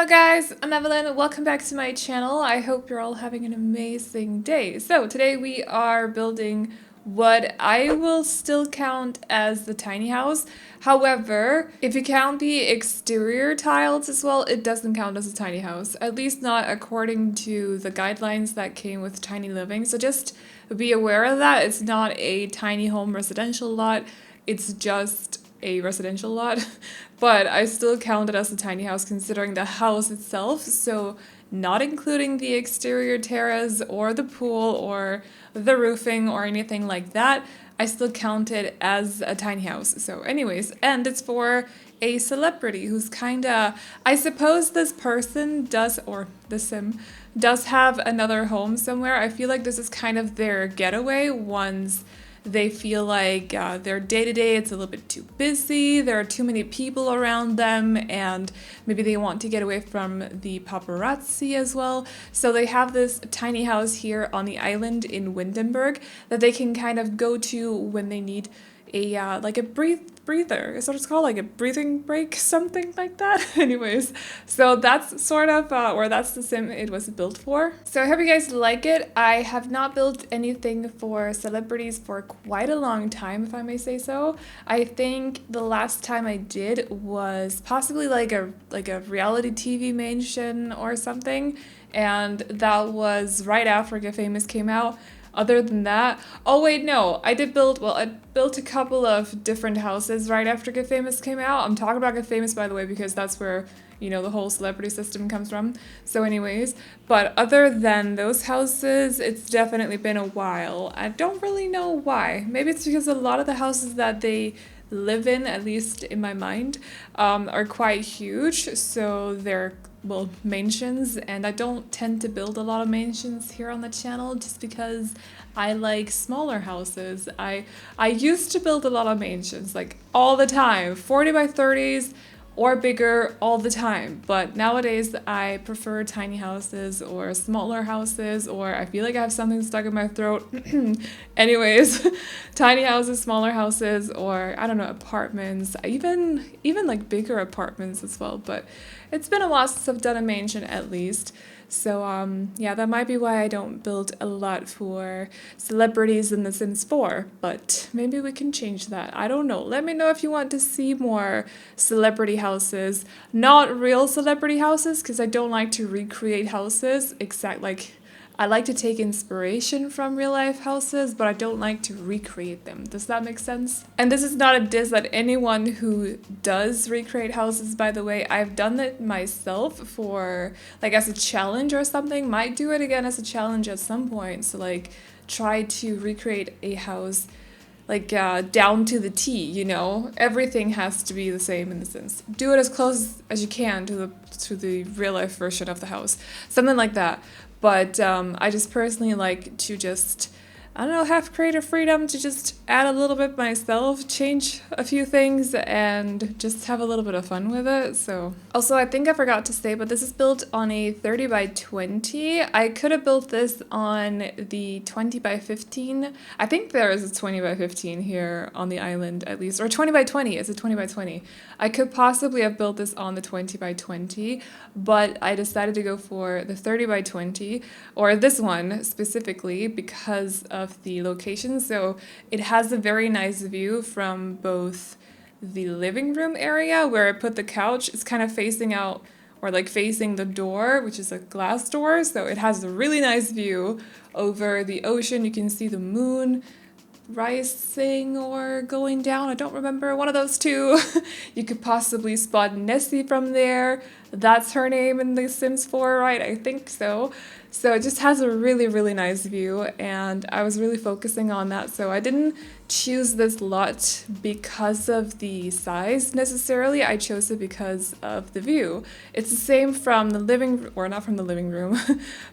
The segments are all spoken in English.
Hello guys, I'm Aveline. Welcome back to my channel. I hope you're all having an amazing day. So today we are building what I will still count as the tiny house. However, if you count the exterior tiles as well, it doesn't count as a tiny house. At least not according to the guidelines that came with tiny living. So just be aware of that. It's not a tiny home residential lot. It's just a residential lot, but I still count it as a tiny house considering the house itself, so not including the exterior terrace or the pool or the roofing or anything like that. I still count it as a tiny house. So anyways, and it's for a celebrity who's kinda, I suppose this person does, or the sim does have another home somewhere. I feel like this is kind of their getaway once they feel like their day-to-day, it's a little bit too busy, there are too many people around them, and maybe they want to get away from the paparazzi as well. So they have this tiny house here on the island in Windenburg that they can kind of go to when they need a like a breather. Is what it's called, like a breathing break, something like that. Anyways, so that's sort of or that's the sim it was built for. So I hope you guys like it. I have not built anything for celebrities for quite a long time, if I may say so. I think the last time I did was possibly like a reality TV mansion or something, and that was right after Get Famous came out. Other than that, oh wait, no, I built a couple of different houses right after Get Famous came out. I'm talking about Get Famous, by the way, because that's where, you know, the whole celebrity system comes from. So anyways, but other than those houses, it's definitely been a while. I don't really know why. Maybe it's because a lot of the houses that they live in, at least in my mind, are quite huge. So they're, well, mansions, and I don't tend to build a lot of mansions here on the channel just because I like smaller houses. I used to build a lot of mansions, like all the time, 40 by 30s or bigger all the time, but nowadays I prefer tiny houses or smaller houses, or I feel like I have something stuck in my throat. Anyways, tiny houses, smaller houses, or I don't know, apartments, even like bigger apartments as well, but it's been a while since I've done a mansion at least. So yeah, that might be why I don't build a lot for celebrities in The Sims 4, but maybe we can change that. I don't know. Let me know if you want to see more celebrity houses, not real celebrity houses, because I don't like to recreate houses I like to take inspiration from real life houses, but I don't like to recreate them. Does that make sense? And this is not a diss at anyone who does recreate houses, by the way. I've done it myself for, like, as a challenge or something. Might do it again as a challenge at some point. So, like, try to recreate a house, like, down to the T, you know? Everything has to be the same in the Sims. Do it as close as you can to the real life version of the house. Something like that. But I just personally like to just, I don't know, have creative freedom to just add a little bit myself, change a few things, and just have a little bit of fun with it. So also, I think I forgot to say, but this is built on a 30 by 20. I could have built this on the 20 by 15. I think there is a 20 by 15 here on the island at least, or 20 by 20. It's a 20 by 20. I could possibly have built this on the 20 by 20, but I decided to go for the 30 by 20, or this one specifically because of the location. So it has a very nice view from both the living room area where I put the couch. It's kind of facing out, or like facing the door, which is a glass door. So it has a really nice view over the ocean. You can see the moon rising or going down. I don't remember, one of those two. You could possibly spot Nessie from there. That's her name in The Sims 4, right? I think so. So it just has a really, really nice view, and I was really focusing on that. So I didn't choose this lot because of the size necessarily. I chose it because of the view. It's the same from the living, or not from the living room,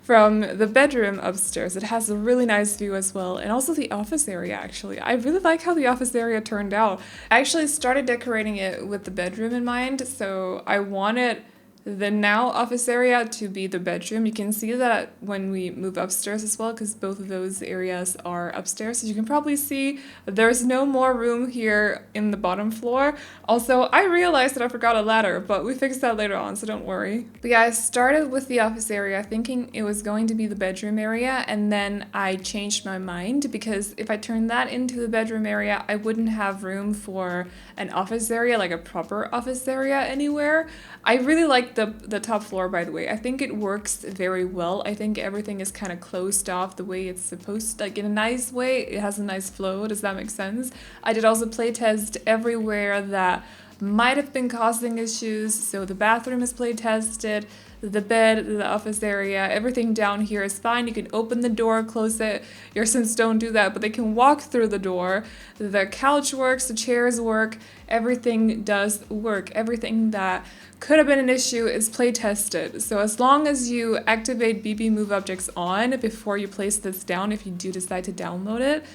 from the bedroom upstairs. It has a really nice view as well, and also the office area actually. I really like how the office area turned out. I actually started decorating it with the bedroom in mind, so I wanted the now office area to be the bedroom. You can see that when we move upstairs as well, because both of those areas are upstairs. As you can probably see, there's no more room here in the bottom floor. Also, I realized that I forgot a ladder, but we fixed that later on, so don't worry. But yeah, I started with the office area thinking it was going to be the bedroom area, and then I changed my mind because if I turned that into the bedroom area, I wouldn't have room for an office area, like a proper office area anywhere. I really like the top floor, by the way. I think it works very well. I think everything is kind of closed off the way it's supposed to, like in a nice way. It has a nice flow. Does that make sense? I did also playtest everywhere that might have been causing issues. So the bathroom is playtested, the bed, the office area, everything down here is fine. You can open the door, close it. Your Sims don't do that, but they can walk through the door. The couch works, the chairs work, everything does work. Everything that could have been an issue is playtested. So as long as you activate bb.moveobjects on before you place this down, if you do decide to download it,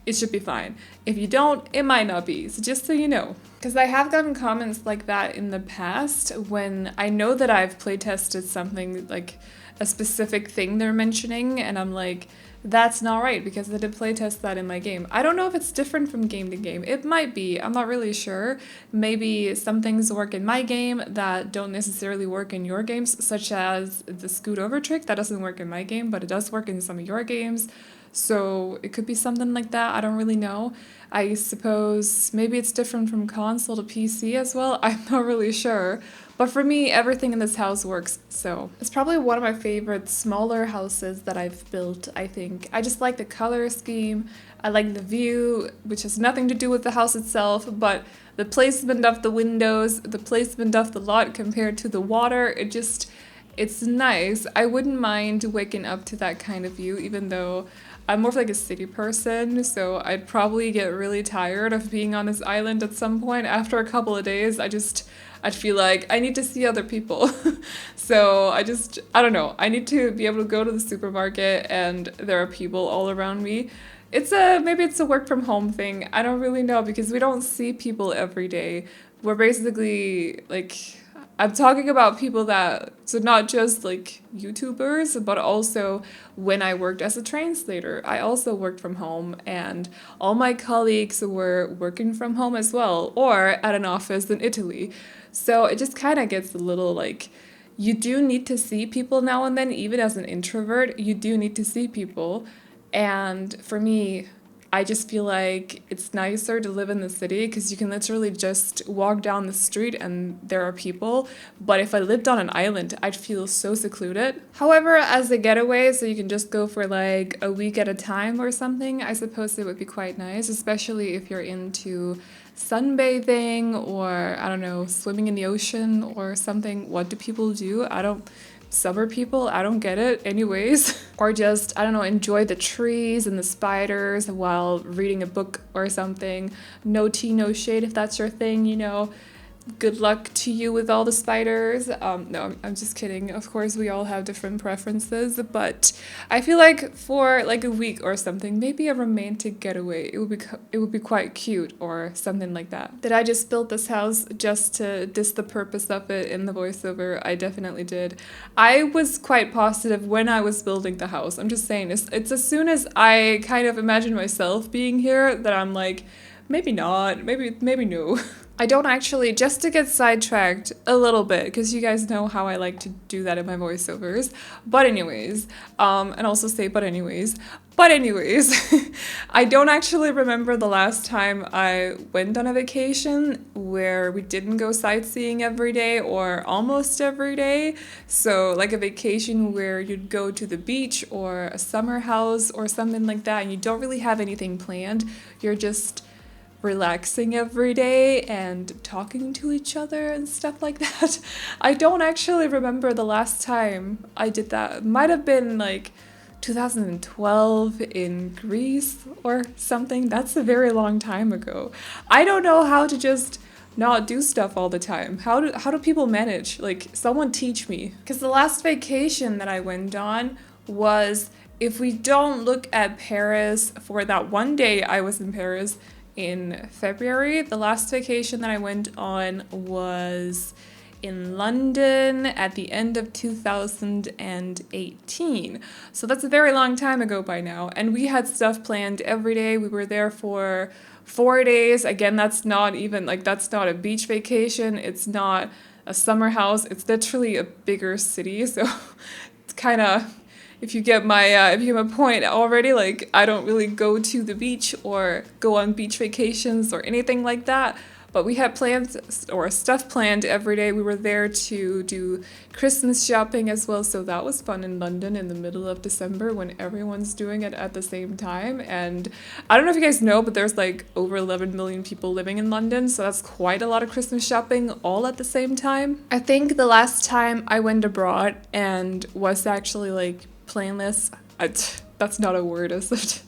it should be fine. If you don't, it might not be. So just so you know. Because I have gotten comments like that in the past when I know that I've playtested something, like a specific thing they're mentioning, and I'm like, that's not right because I did playtest that in my game. I don't know if it's different from game to game. It might be. I'm not really sure. Maybe some things work in my game that don't necessarily work in your games, such as the scoot over trick. That doesn't work in my game, but it does work in some of your games. So it could be something like that. I don't really know. I suppose maybe it's different from console to PC as well. I'm not really sure. But for me, everything in this house works, so. It's probably one of my favorite smaller houses that I've built, I think. I just like the color scheme. I like the view, which has nothing to do with the house itself, but the placement of the windows, the placement of the lot compared to the water, it's nice. I wouldn't mind waking up to that kind of view, even though I'm more of like a city person, so I'd probably get really tired of being on this island at some point. After a couple of days, I'd feel like I need to see other people. So I don't know. I need to be able to go to the supermarket and there are people all around me. Maybe it's a work from home thing. I don't really know because we don't see people every day. We're basically like, I'm talking about people so not just like YouTubers, but also when I worked as a translator, I also worked from home and all my colleagues were working from home as well, or at an office in Italy. So it just kind of gets a little like, you do need to see people now and then, even as an introvert, you do need to see people. And for me, I just feel like it's nicer to live in the city because you can literally just walk down the street and there are people. But if I lived on an island, I'd feel so secluded. However, as a getaway, so you can just go for like a week at a time or something, I suppose it would be quite nice, especially if you're into sunbathing or, I don't know, swimming in the ocean or something. What do people do? Summer people, I don't get it anyways. Or just, I don't know, enjoy the trees and the spiders while reading a book or something. No tea, no shade if that's your thing, you know. Good luck to you with all the spiders. No, I'm just kidding. Of course, we all have different preferences, but I feel like for like a week or something, maybe a romantic getaway, it would be quite cute or something like that. Did I just build this house just to diss the purpose of it in the voiceover? I definitely did. I was quite positive when I was building the house. I'm just saying, it's as soon as I kind of imagine myself being here that I'm like, maybe not, maybe no. I don't actually, just to get sidetracked a little bit, because you guys know how I like to do that in my voiceovers. But anyways, and also say but anyways, I don't actually remember the last time I went on a vacation where we didn't go sightseeing every day or almost every day. So like a vacation where you'd go to the beach or a summer house or something like that, and you don't really have anything planned. You're just relaxing every day and talking to each other and stuff like that. I don't actually remember the last time I did that. It might have been like 2012 in Greece or something. That's a very long time ago. I don't know how to just not do stuff all the time. How do people manage? Like, someone teach me. Because the last vacation that I went on was, if we don't look at Paris, for that one day I was in Paris, in February. The last vacation that I went on was in London at the end of 2018. So that's a very long time ago by now. And we had stuff planned every day. We were there for 4 days. Again, that's not even like, that's not a beach vacation. It's not a summer house. It's literally a bigger city. So it's kind of, if you get my point already, like I don't really go to the beach or go on beach vacations or anything like that. But we had plans or stuff planned every day. We were there to do Christmas shopping as well. So that was fun in London in the middle of December when everyone's doing it at the same time. And I don't know if you guys know, but there's like over 11 million people living in London. So that's quite a lot of Christmas shopping all at the same time. I think the last time I went abroad and was actually like planless, that's not a word, is it?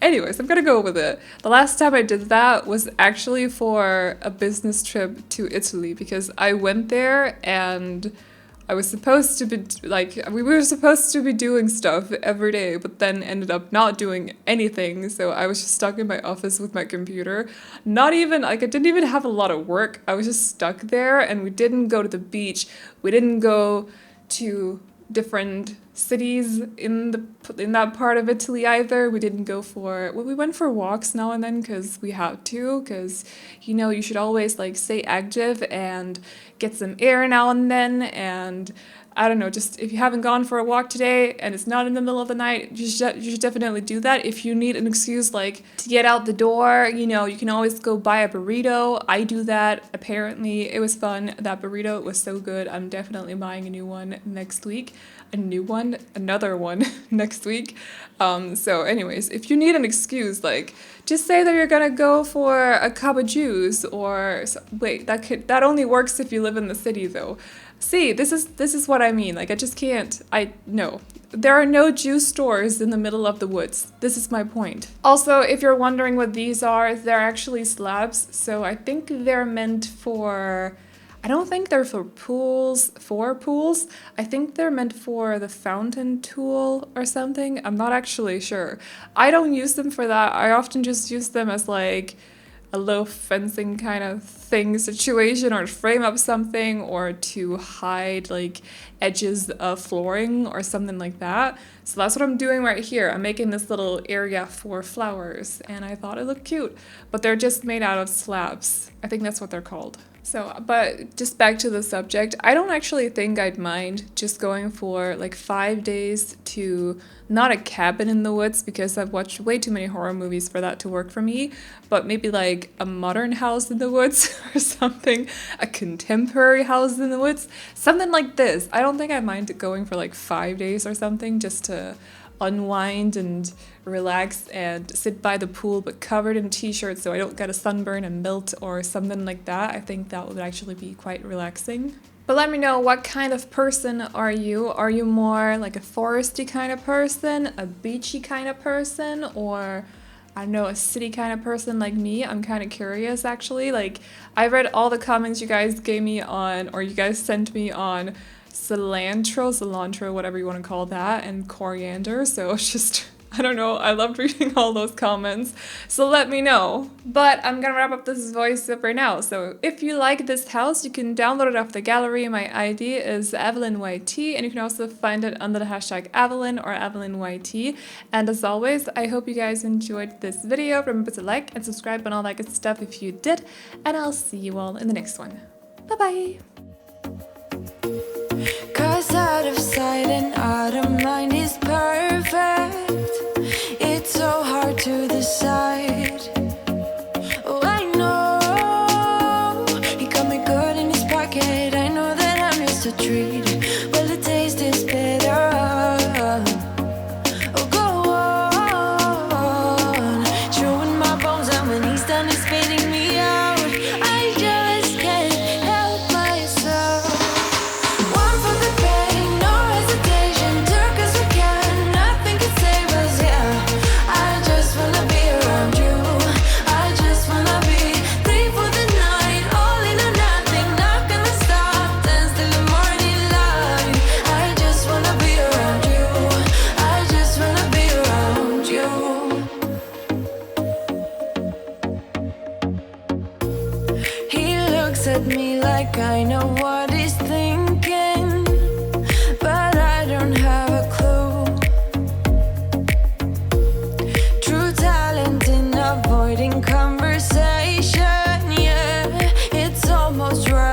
Anyways, I'm gonna go with it. The last time I did that was actually for a business trip to Italy, because I went there and I was supposed to be like, we were supposed to be doing stuff every day, but then ended up not doing anything. So I was just stuck in my office with my computer. Not even, like I didn't even have a lot of work. I was just stuck there, and we didn't go to the beach. We didn't go to different cities in that part of Italy either. We didn't go for, well, we went for walks now and then because we had to, because you know you should always like stay active and get some air now and then. And I don't know, just if you haven't gone for a walk today and it's not in the middle of the night, you should definitely do that. If you need an excuse like to get out the door, you know, you can always go buy a burrito. I do that. Apparently it was fun. That burrito was so good. I'm definitely buying a new one next week. Another one next week. So anyways, if you need an excuse, like just say that you're gonna go for a cup of juice, or wait, that only works if you live in the city though. See, this is what I mean. Like I just can't. No. There are no juice stores in the middle of the woods. This is my point. Also, if you're wondering what these are, they're actually slabs. So I think they're meant for, I don't think they're for pools. I think they're meant for the fountain tool or something. I'm not actually sure. I don't use them for that. I often just use them as like a low fencing kind of thing situation, or to frame up something, or to hide like edges of flooring or something like that. So that's what I'm doing right here. I'm making this little area for flowers, and I thought it looked cute, but they're just made out of slabs. I think that's what they're called. So, but just back to the subject, I don't actually think I'd mind just going for like 5 days to not a cabin in the woods, because I've watched way too many horror movies for that to work for me, but maybe like a modern house in the woods or something, a contemporary house in the woods, something like this. I don't think I mind going for like 5 days or something just to unwind and relax and sit by the pool, but covered in t-shirts so I don't get a sunburn and melt or something like that. I think that would actually be quite relaxing. But let me know, what kind of person are you? Are you more like a foresty kind of person, a beachy kind of person, or I don't know, a city kind of person like me? I'm kind of curious actually. Like I read all the comments you guys gave me on, or you guys sent me on cilantro, whatever you want to call that, and coriander. So it's just, I don't know, I loved reading all those comments, so let me know. But I'm gonna wrap up this voice up right now. So if you like this house, you can download it off the gallery. My ID is AvelineYT, and you can also find it under the hashtag Aveline or AvelineYT. And as always, I hope you guys enjoyed this video. Remember to like and subscribe and all that good stuff if you did, and I'll see you all in the next one. Bye bye. 'Cause out of sight and out of mind is perfect. It's so hard to decide. Oh, I know he got me good in his pocket. I know that I'm just a treat. Well, the taste is better. Oh, go on, showing my bones, and when he's done, he's spitting me out. I just can't help myself. One for the pain, no hesitation, took us we can, nothing can save us, yeah. I just wanna be around you. I just wanna be free for the night, all in or nothing, not gonna stop, dance till the morning light. I just wanna be around you. I just wanna be around you. He looks at me like I know what he's thinking. conversation. Yeah, it's almost right.